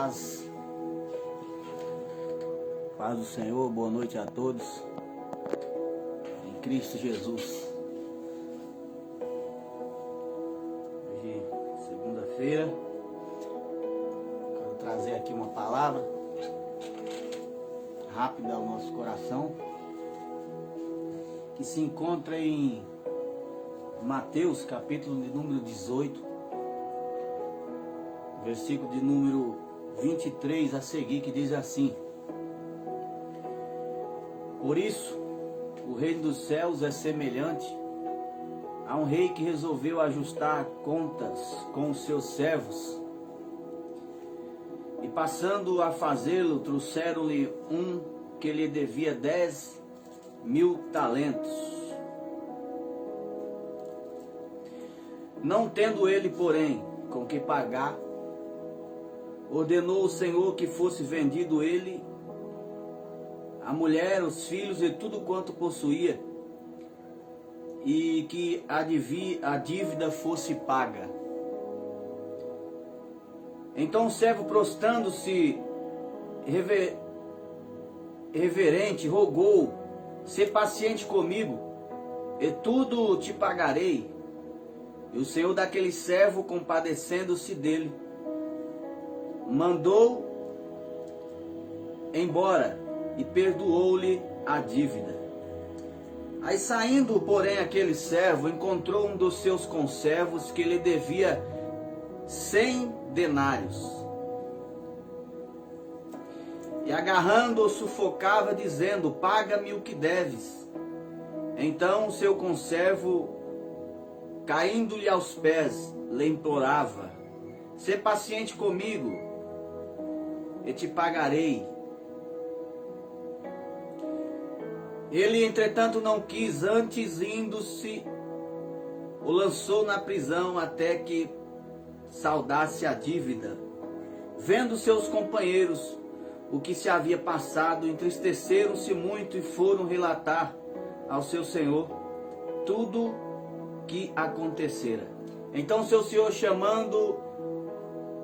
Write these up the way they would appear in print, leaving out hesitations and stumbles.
paz. Paz do Senhor, boa noite a todos. Em Cristo Jesus. Hoje, segunda-feira, quero trazer aqui uma palavra rápida ao nosso coração, que se encontra em Mateus, capítulo de número 18, versículo de número 23 a seguir, que diz assim: Por isso, o reino dos céus é semelhante a um rei que resolveu ajustar contas com os seus servos. E passando a fazê-lo, trouxeram-lhe um que lhe devia 10.000 talentos. Não tendo ele, porém, com que pagar, ordenou o Senhor que fosse vendido ele, a mulher, os filhos e tudo quanto possuía, e que a dívida fosse paga. Então o servo, prostrando-se reverente, rogou: Sê paciente comigo, e tudo te pagarei. E o Senhor daquele servo, compadecendo-se dele, mandou embora e perdoou-lhe a dívida. Aí, saindo, porém, aquele servo encontrou um dos seus conservos que lhe devia 100 denários. E agarrando-o, sufocava, dizendo: Paga-me o que deves. Então o seu conservo, caindo-lhe aos pés, lhe implorava: Sê paciente comigo, e te pagarei. Ele, entretanto, não quis, antes, indo-se, o lançou na prisão até que saldasse a dívida. Vendo seus companheiros o que se havia passado, entristeceram-se muito e foram relatar ao seu senhor tudo que acontecera. Então seu senhor, chamando,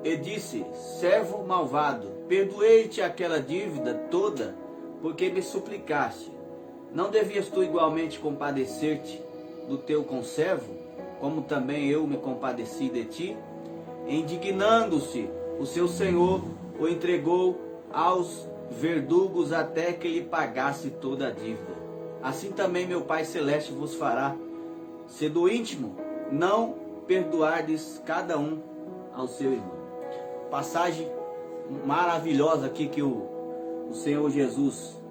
e disse: Servo malvado, perdoei-te aquela dívida toda, porque me suplicaste. Não devias tu igualmente compadecer-te do teu conservo, como também eu me compadeci de ti? Indignando-se, o seu senhor o entregou aos verdugos até que lhe pagasse toda a dívida. Assim também meu Pai Celeste vos fará, se do íntimo não perdoardes cada um ao seu irmão. Passagem maravilhosa aqui que o Senhor Jesus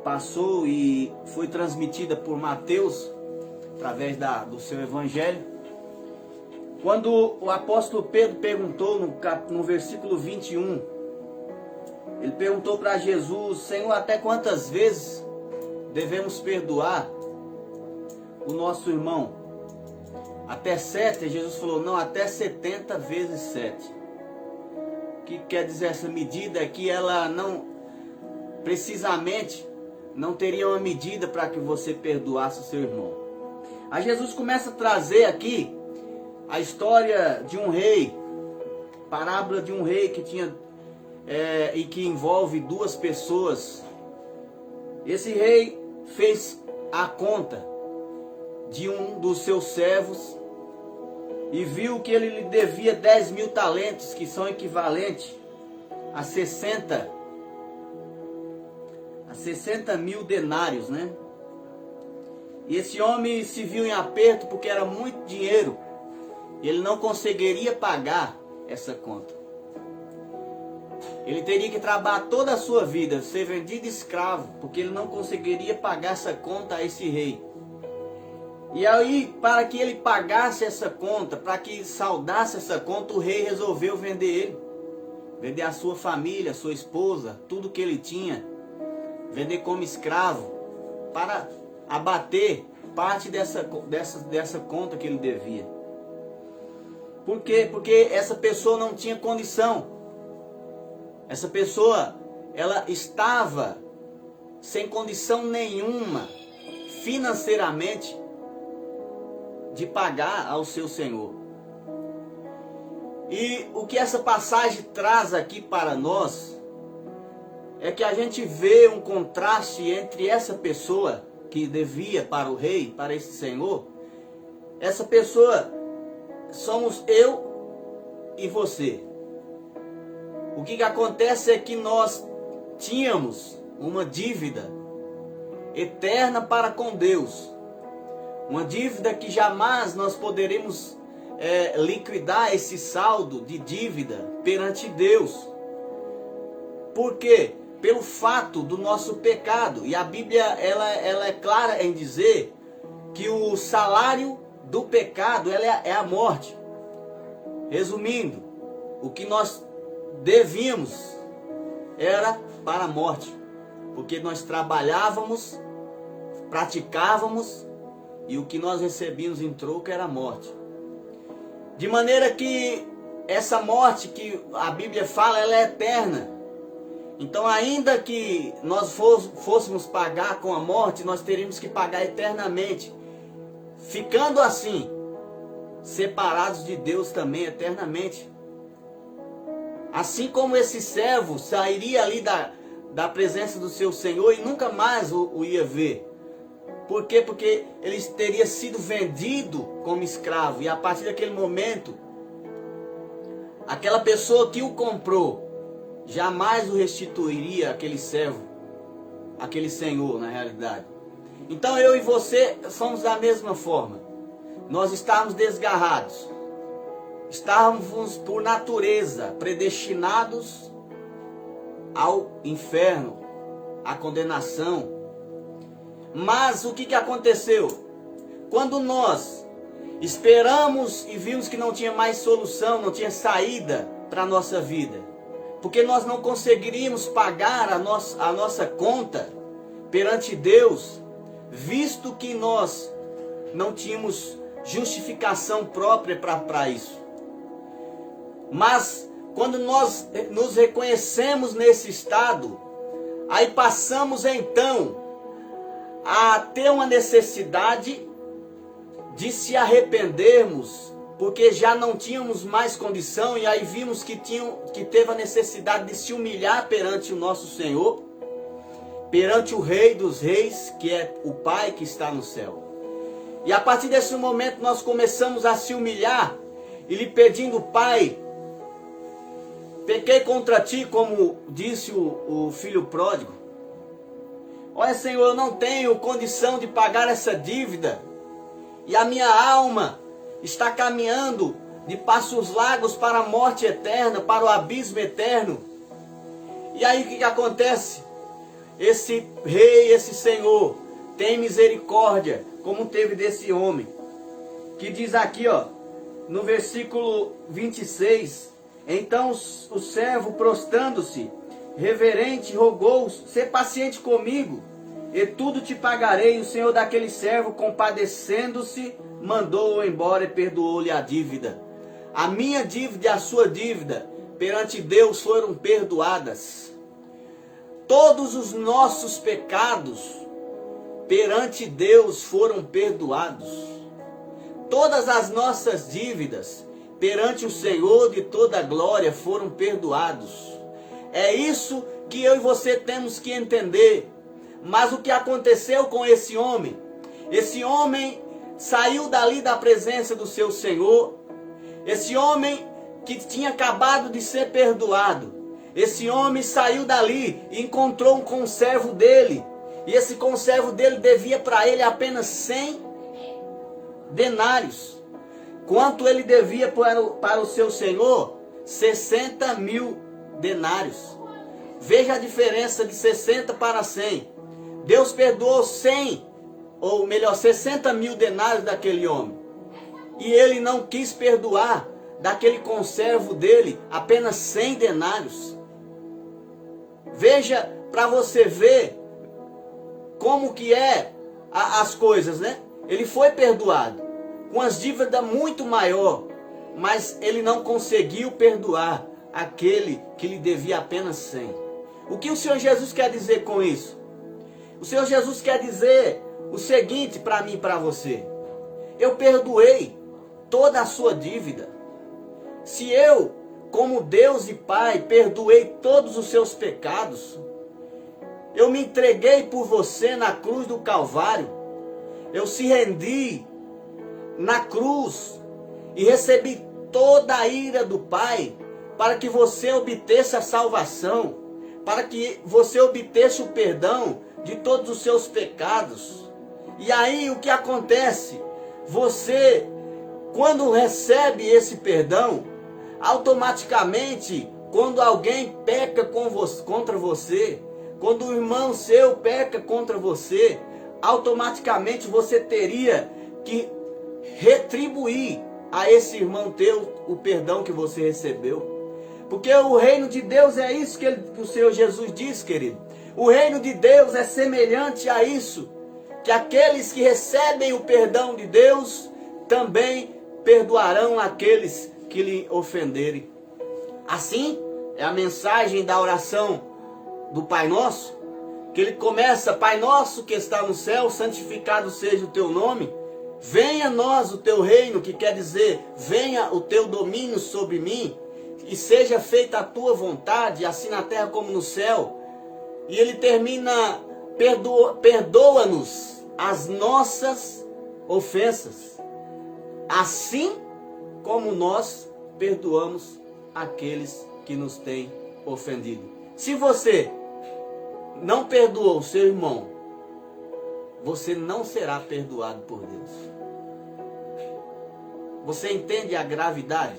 passou e foi transmitida por Mateus através do seu evangelho. Quando o apóstolo Pedro perguntou no versículo 21, ele perguntou para Jesus: Senhor, até quantas vezes devemos perdoar o nosso irmão? Até 7? Jesus falou: não, até 70 vezes 7. O que quer dizer essa medida? É que ela não, precisamente, não teria uma medida para que você perdoasse o seu irmão. Aí Jesus começa a trazer aqui a história de um rei, parábola de um rei que tinha e que envolve duas pessoas. Esse rei fez a conta de um dos seus servos e viu que ele lhe devia 10.000 talentos, que são equivalentes a 60 mil denários, né? E esse homem se viu em aperto porque era muito dinheiro e ele não conseguiria pagar essa conta. Ele teria que trabalhar toda a sua vida, ser vendido escravo, porque ele não conseguiria pagar essa conta a esse rei. E aí, para que ele pagasse essa conta, para que saldasse essa conta, o rei resolveu vender ele. Vender a sua família, a sua esposa, tudo que ele tinha. Vender como escravo, para abater parte dessa conta que ele devia. Por quê? Porque essa pessoa não tinha condição. Essa pessoa, ela estava sem condição nenhuma, financeiramente, de pagar ao seu senhor. E o que essa passagem traz aqui para nós é que a gente vê um contraste entre essa pessoa que devia para o rei, para esse senhor. Essa pessoa somos eu e você. O que acontece é que nós tínhamos uma dívida eterna para com Deus. Uma dívida que jamais nós poderemos liquidar esse saldo de dívida perante Deus. Por quê? Pelo fato do nosso pecado. E a Bíblia ela é clara em dizer que o salário do pecado é a morte. Resumindo, o que nós devíamos era para a morte. Porque nós trabalhávamos, praticávamos, e o que nós recebíamos em troco era a morte. De maneira que essa morte que a Bíblia fala, ela é eterna. Então, ainda que nós fôssemos pagar com a morte, nós teríamos que pagar eternamente. Ficando assim, separados de Deus também eternamente. Assim como esse servo sairia ali da presença do seu Senhor e nunca mais o ia ver. Por quê? Porque ele teria sido vendido como escravo. E a partir daquele momento, aquela pessoa que o comprou, jamais o restituiria aquele servo, aquele senhor na realidade. Então eu e você somos da mesma forma. Nós estávamos desgarrados. Estávamos por natureza predestinados ao inferno, à condenação. Mas o que aconteceu? Quando nós esperamos e vimos que não tinha mais solução, não tinha saída para a nossa vida, porque nós não conseguiríamos pagar a nossa conta perante Deus, visto que nós não tínhamos justificação própria para isso. Mas quando nós nos reconhecemos nesse estado, aí passamos então a ter uma necessidade de se arrependermos, porque já não tínhamos mais condição, e aí vimos que teve a necessidade de se humilhar perante o nosso Senhor, perante o Rei dos Reis, que é o Pai que está no céu. E a partir desse momento nós começamos a se humilhar e lhe pedindo: Pai, pequei contra ti, como disse o filho pródigo. Olha, Senhor, eu não tenho condição de pagar essa dívida. E a minha alma está caminhando de passos largos para a morte eterna, para o abismo eterno. E aí o que acontece? Esse rei, esse Senhor, tem misericórdia, como teve desse homem. Que diz aqui, ó, no versículo 26. Então o servo, prostrando-se, reverente, rogou: sê paciente comigo, e tudo te pagarei. O senhor daquele servo, compadecendo-se, mandou-o embora e perdoou-lhe a dívida. A minha dívida e a sua dívida perante Deus foram perdoadas. Todos os nossos pecados perante Deus foram perdoados. Todas as nossas dívidas perante o Senhor de toda a glória foram perdoados. É isso que eu e você temos que entender. Mas o que aconteceu com esse homem? Esse homem saiu dali da presença do seu Senhor. Esse homem que tinha acabado de ser perdoado. Esse homem saiu dali e encontrou um conservo dele. E esse conservo dele devia para ele apenas 100 denários. Quanto ele devia para o seu Senhor? 60.000 denários. Veja a diferença de 60 para 100. Deus perdoou 100, ou melhor, 60.000 denários daquele homem. E ele não quis perdoar daquele conservo dele apenas 100 denários. Veja, para você ver como que é as coisas, né? Ele foi perdoado com as dívidas muito maior, mas ele não conseguiu perdoar aquele que lhe devia apenas 100. O que o Senhor Jesus quer dizer com isso? O Senhor Jesus quer dizer o seguinte para mim e para você: eu perdoei toda a sua dívida. Se eu, como Deus e Pai, perdoei todos os seus pecados, eu me entreguei por você na cruz do Calvário, eu se rendi na cruz e recebi toda a ira do Pai para que você obtesse a salvação, para que você obtesse o perdão de todos os seus pecados. E aí o que acontece? Você, quando recebe esse perdão, automaticamente, quando alguém peca contra você, quando o irmão seu peca contra você, automaticamente você teria que retribuir a esse irmão teu o perdão que você recebeu. Porque o reino de Deus é isso que o Senhor Jesus diz, querido. O reino de Deus é semelhante a isso, que aqueles que recebem o perdão de Deus também perdoarão aqueles que lhe ofenderem. Assim é a mensagem da oração do Pai Nosso, que ele começa: Pai Nosso que está no céu, santificado seja o teu nome, venha a nós o teu reino, que quer dizer, venha o teu domínio sobre mim, e seja feita a tua vontade, assim na terra como no céu. E ele termina: perdoa-nos as nossas ofensas, assim como nós perdoamos aqueles que nos têm ofendido. Se você não perdoou o seu irmão, você não será perdoado por Deus. Você entende a gravidade?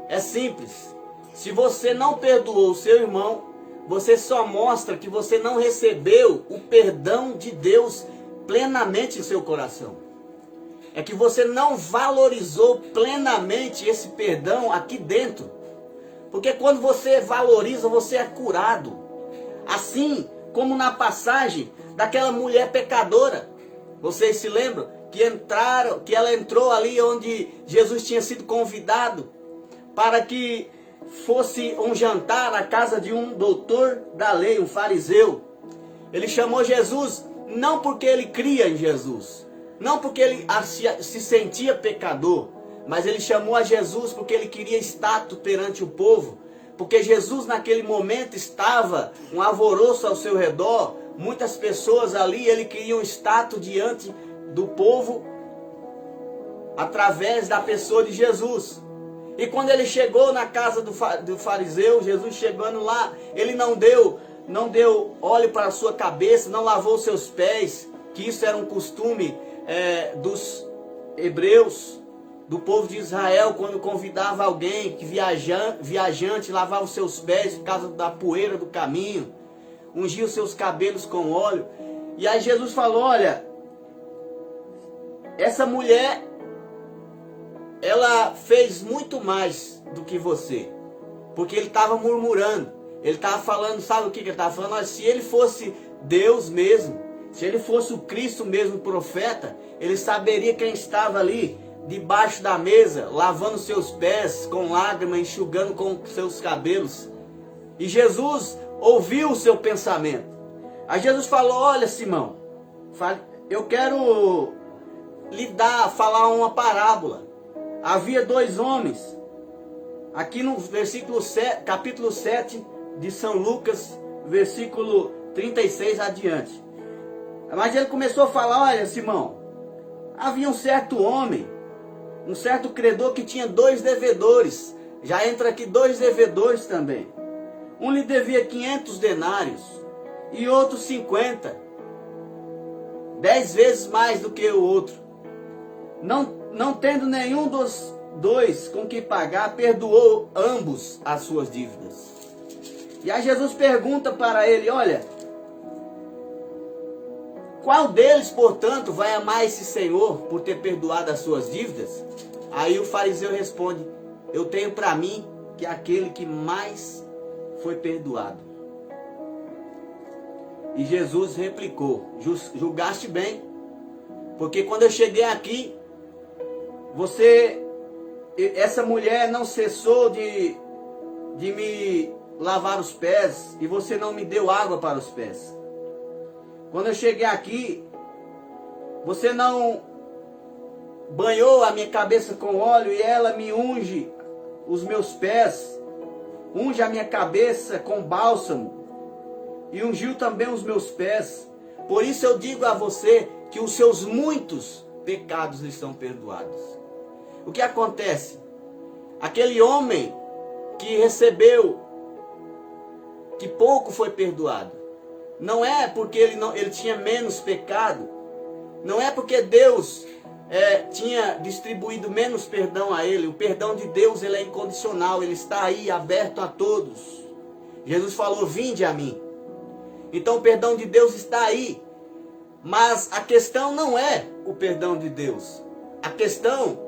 É simples. Se você não perdoou o seu irmão, você só mostra que você não recebeu o perdão de Deus plenamente em seu coração. É que você não valorizou plenamente esse perdão aqui dentro. Porque quando você valoriza, você é curado. Assim como na passagem daquela mulher pecadora. Vocês se lembram? Que ela entrou ali onde Jesus tinha sido convidado para que fosse um jantar na casa de um doutor da lei, um fariseu. Ele chamou Jesus não porque ele cria em Jesus, não porque ele se sentia pecador, mas ele chamou a Jesus porque ele queria status perante o povo, porque Jesus naquele momento estava um alvoroço ao seu redor, muitas pessoas ali, ele queria um status diante do povo através da pessoa de Jesus. E quando ele chegou na casa do fariseu, Jesus chegando lá, ele não deu óleo para a sua cabeça, não lavou seus pés, que isso era um costume dos hebreus, do povo de Israel, quando convidava alguém que viajante, lavava os seus pés por causa da poeira do caminho, ungia os seus cabelos com óleo. E aí Jesus falou: olha, essa mulher, ela fez muito mais do que você, porque ele estava murmurando, ele estava falando, sabe o que ele estava falando? Olha, se ele fosse Deus mesmo, se ele fosse o Cristo mesmo, profeta, ele saberia quem estava ali debaixo da mesa, lavando seus pés com lágrimas, enxugando com seus cabelos. E Jesus ouviu o seu pensamento. Aí Jesus falou: olha, Simão, eu quero falar uma parábola. Havia dois homens, aqui no capítulo 7 de São Lucas, versículo 36 adiante. Mas ele começou a falar: olha, Simão, havia um certo homem, um certo credor que tinha 2 devedores. Já entra aqui 2 devedores também. Um lhe devia 500 denários e outro 50. 10 vezes mais do que o outro. Não tendo nenhum dos dois com que pagar, perdoou ambos as suas dívidas. E aí Jesus pergunta para ele: olha, qual deles, portanto, vai amar esse Senhor por ter perdoado as suas dívidas? Aí o fariseu responde: eu tenho para mim que é aquele que mais foi perdoado. E Jesus replicou: julgaste bem, porque quando eu cheguei aqui, essa mulher não cessou de me lavar os pés, e você não me deu água para os pés. Quando eu cheguei aqui, você não banhou a minha cabeça com óleo e ela me unge os meus pés, unge a minha cabeça com bálsamo e ungiu também os meus pés. Por isso eu digo a você que os seus muitos pecados lhe são perdoados. O que acontece? Aquele homem que recebeu, que pouco foi perdoado, não é porque ele tinha menos pecado, não é porque Deus tinha distribuído menos perdão a ele. O perdão de Deus, ele é incondicional, ele está aí aberto a todos. Jesus falou: vinde a mim. Então o perdão de Deus está aí. Mas a questão não é o perdão de Deus. A questão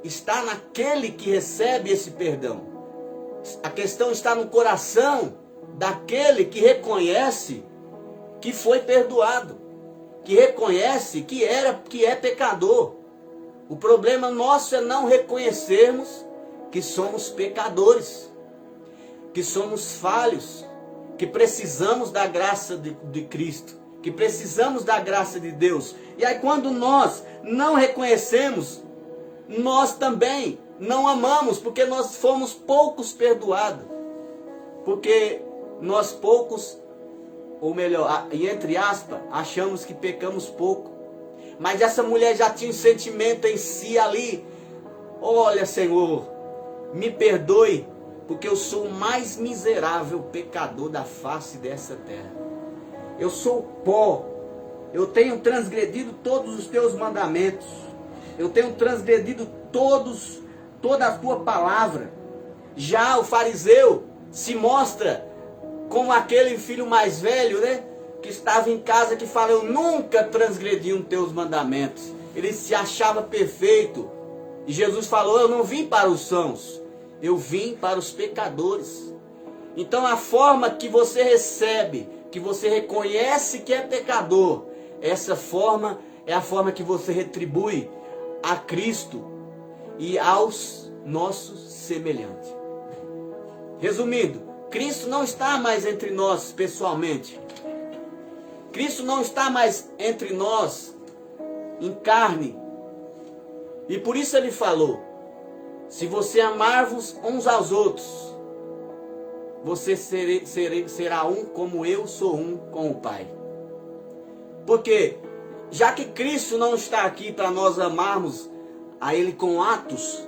está naquele que recebe esse perdão. A questão está no coração daquele que reconhece que foi perdoado, que reconhece que é pecador. O problema nosso é não reconhecermos que somos pecadores, que somos falhos, que precisamos da graça de Cristo, que precisamos da graça de Deus. E aí quando nós não reconhecemos, nós também não amamos, porque nós fomos poucos perdoados. Porque nós poucos, ou melhor, e entre aspas, achamos que pecamos pouco. Mas essa mulher já tinha um sentimento em si ali: olha, Senhor, me perdoe, porque eu sou o mais miserável pecador da face dessa terra. Eu sou pó, eu tenho transgredido todos os teus mandamentos, eu tenho transgredido toda a tua palavra. Já o fariseu se mostra como aquele filho mais velho, né? Que estava em casa, que fala: eu nunca transgredi os teus mandamentos. Ele se achava perfeito. E Jesus falou: eu não vim para os sãos, eu vim para os pecadores. Então a forma que você recebe, que você reconhece que é pecador, essa forma é a forma que você retribui a Cristo e aos nossos semelhantes. Resumindo, Cristo não está mais entre nós pessoalmente. Cristo não está mais entre nós em carne. E por isso ele falou: se você amar-vos uns aos outros, você será um como eu sou um com o Pai. Porque já que Cristo não está aqui para nós amarmos a Ele com atos,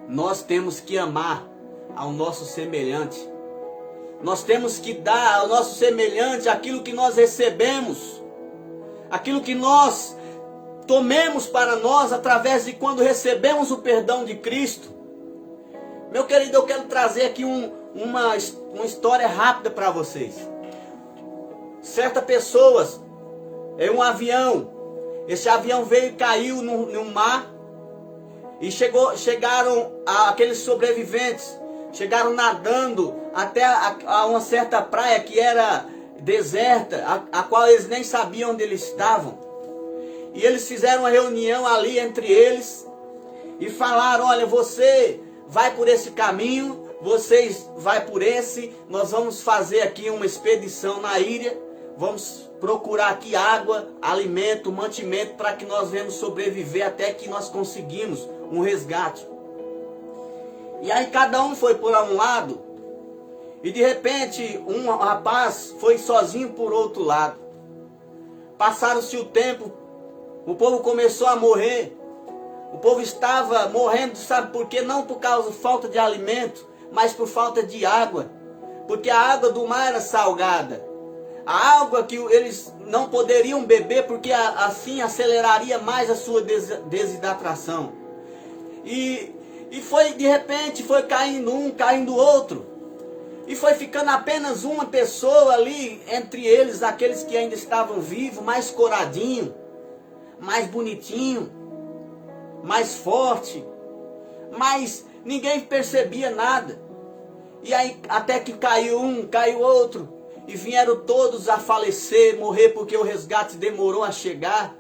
nós temos que amar ao nosso semelhante. Nós temos que dar ao nosso semelhante aquilo que nós recebemos, aquilo que nós tomemos para nós através de quando recebemos o perdão de Cristo. Meu querido, eu quero trazer aqui uma história rápida para vocês. Certas pessoas em um avião, esse avião veio e caiu no mar, e chegaram aqueles sobreviventes, chegaram nadando até a uma certa praia que era deserta, a qual eles nem sabiam onde eles estavam. E eles fizeram uma reunião ali entre eles e falaram: olha, você vai por esse caminho, vocês vai por esse, nós vamos fazer aqui uma expedição na ilha, vamos procurar aqui água, alimento, mantimento, para que nós venhamos sobreviver até que nós conseguimos um resgate. E aí cada um foi por um lado, e de repente um rapaz foi sozinho por outro lado. Passaram-se o tempo, o povo começou a morrer. O povo estava morrendo, sabe por quê? Não por causa de falta de alimento, mas por falta de água. Porque a água do mar era salgada. A água que eles não poderiam beber, porque assim aceleraria mais a sua desidratação. E foi, de repente, foi caindo um, caindo outro. E foi ficando apenas uma pessoa ali, entre eles, aqueles que ainda estavam vivos, mais coradinho, mais bonitinho, mais forte. Mas ninguém percebia nada. E aí, até que caiu um, caiu outro. E vieram todos a falecer, morrer, porque o resgate demorou a chegar.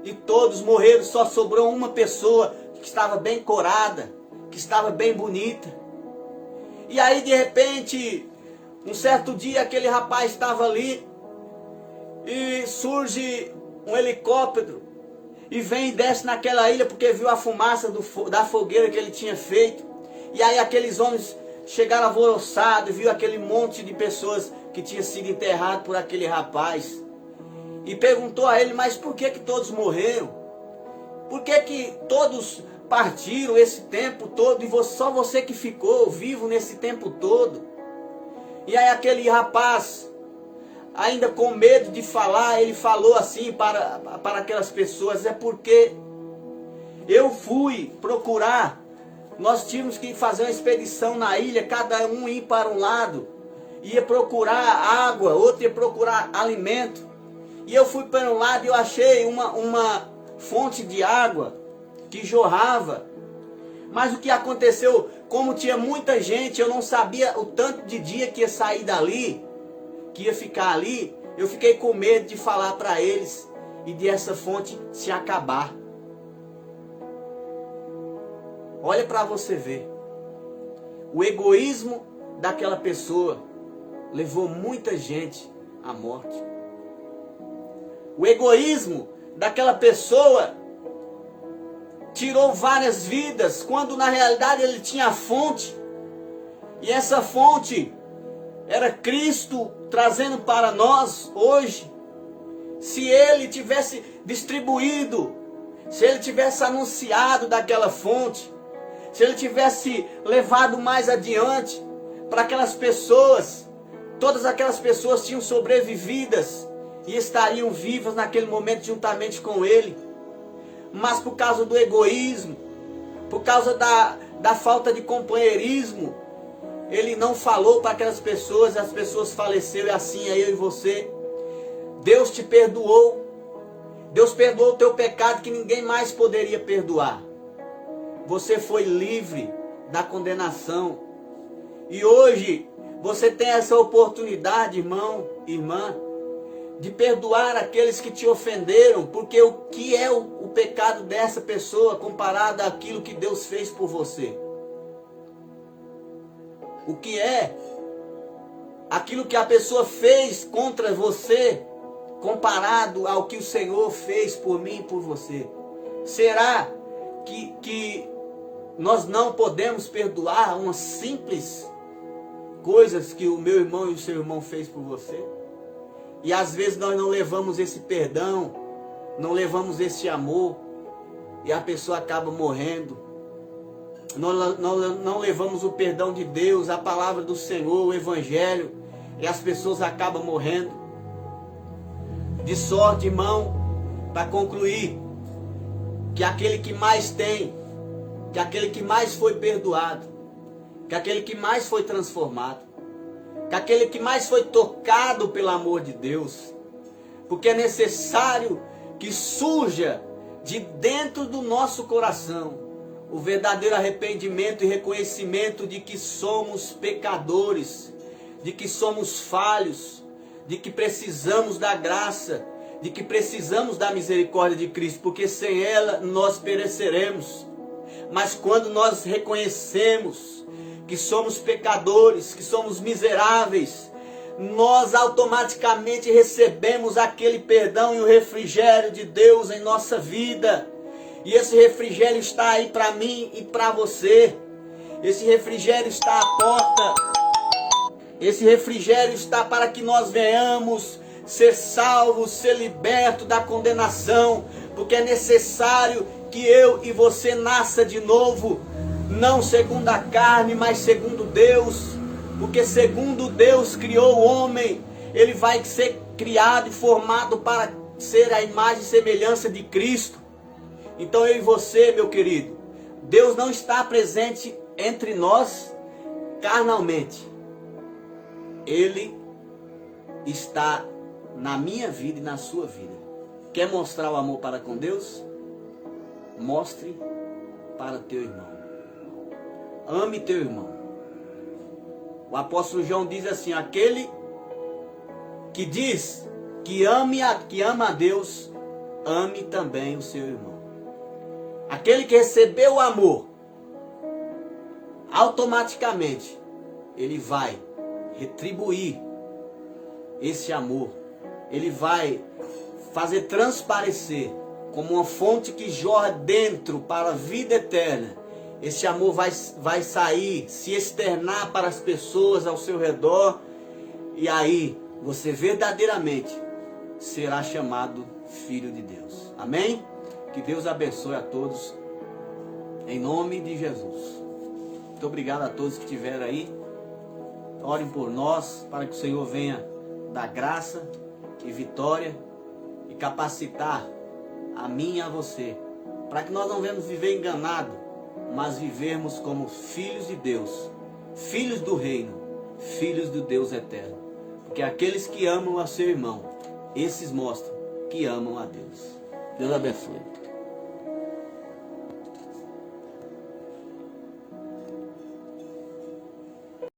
E todos morreram, só sobrou uma pessoa que estava bem corada, que estava bem bonita. E aí de repente, um certo dia, aquele rapaz estava ali e surge um helicóptero e vem e desce naquela ilha porque viu a fumaça da fogueira que ele tinha feito. E aí aqueles homens chegaram alvoroçados, viu aquele monte de pessoas que tinha sido enterrado por aquele rapaz. E perguntou a ele, mas por que todos morreram? Por que todos partiram esse tempo todo e só você que ficou vivo nesse tempo todo? E aí aquele rapaz, ainda com medo de falar, ele falou assim para aquelas pessoas, é porque eu fui procurar, nós tínhamos que fazer uma expedição na ilha, cada um ir para um lado, ia procurar água, outro ia procurar alimento, e eu fui para um lado e eu achei uma fonte de água que jorrava, mas o que aconteceu, como tinha muita gente, eu não sabia o tanto de dia que ia sair dali, que ia ficar ali, eu fiquei com medo de falar para eles e de essa fonte se acabar. Olha para você ver. O egoísmo daquela pessoa levou muita gente à morte. O egoísmo daquela pessoa tirou várias vidas, quando na realidade ele tinha a fonte. E essa fonte era Cristo trazendo para nós hoje. Se ele tivesse distribuído, se ele tivesse anunciado daquela fonte, se ele tivesse levado mais adiante para aquelas pessoas, todas aquelas pessoas tinham sobrevividas e estariam vivas naquele momento juntamente com ele. Mas por causa do egoísmo, por causa da falta de companheirismo, ele não falou para aquelas pessoas, as pessoas faleceram, e assim é eu e você. Deus te perdoou. Deus perdoou o teu pecado que ninguém mais poderia perdoar. Você foi livre da condenação. E hoje você tem essa oportunidade, irmão, irmã, de perdoar aqueles que te ofenderam, porque o que é o pecado dessa pessoa comparado àquilo que Deus fez por você? O que é aquilo que a pessoa fez contra você comparado ao que o Senhor fez por mim e por você? Será que nós não podemos perdoar umas simples coisas que o meu irmão e o seu irmão fez por você? E às vezes nós não levamos esse perdão, não levamos esse amor, e a pessoa acaba morrendo. Não levamos o perdão de Deus, a palavra do Senhor, o Evangelho, e as pessoas acabam morrendo. De sorte, irmão, para concluir, que aquele que mais tem, que aquele que mais foi perdoado, que aquele que mais foi transformado, que aquele que mais foi tocado pelo amor de Deus, porque é necessário que surja de dentro do nosso coração o verdadeiro arrependimento e reconhecimento de que somos pecadores, de que somos falhos, de que precisamos da graça, de que precisamos da misericórdia de Cristo, porque sem ela nós pereceremos. Mas quando nós reconhecemos que somos pecadores, que somos miseráveis, nós automaticamente recebemos aquele perdão e o refrigério de Deus em nossa vida. E esse refrigério está aí para mim e para você. Esse refrigério está à porta. Esse refrigério está para que nós venhamos ser salvos, ser libertos da condenação, porque é necessário que eu e você nasça de novo, não segundo a carne, mas segundo Deus, porque segundo Deus criou o homem, ele vai ser criado e formado para ser a imagem e semelhança de Cristo. Então eu e você, meu querido, Deus não está presente entre nós carnalmente. Ele está na minha vida e na sua vida. Quer mostrar o amor para com Deus? Mostre para teu irmão. Ame teu irmão. O apóstolo João diz assim: aquele que diz que ama a Deus, ame também o seu irmão. Aquele que recebeu o amor, automaticamente ele vai retribuir esse amor. Ele vai fazer transparecer como uma fonte que jorra dentro para a vida eterna. Esse amor vai sair, se externar para as pessoas ao seu redor, e aí você verdadeiramente será chamado filho de Deus. Amém? Que Deus abençoe a todos, em nome de Jesus. Muito obrigado a todos que estiveram aí. Orem por nós, para que o Senhor venha dar graça e vitória e capacitar a mim e a você, para que nós não venhamos viver enganado, mas vivermos como filhos de Deus, filhos do reino, filhos do Deus eterno. Porque aqueles que amam a seu irmão, esses mostram que amam a Deus. Deus abençoe.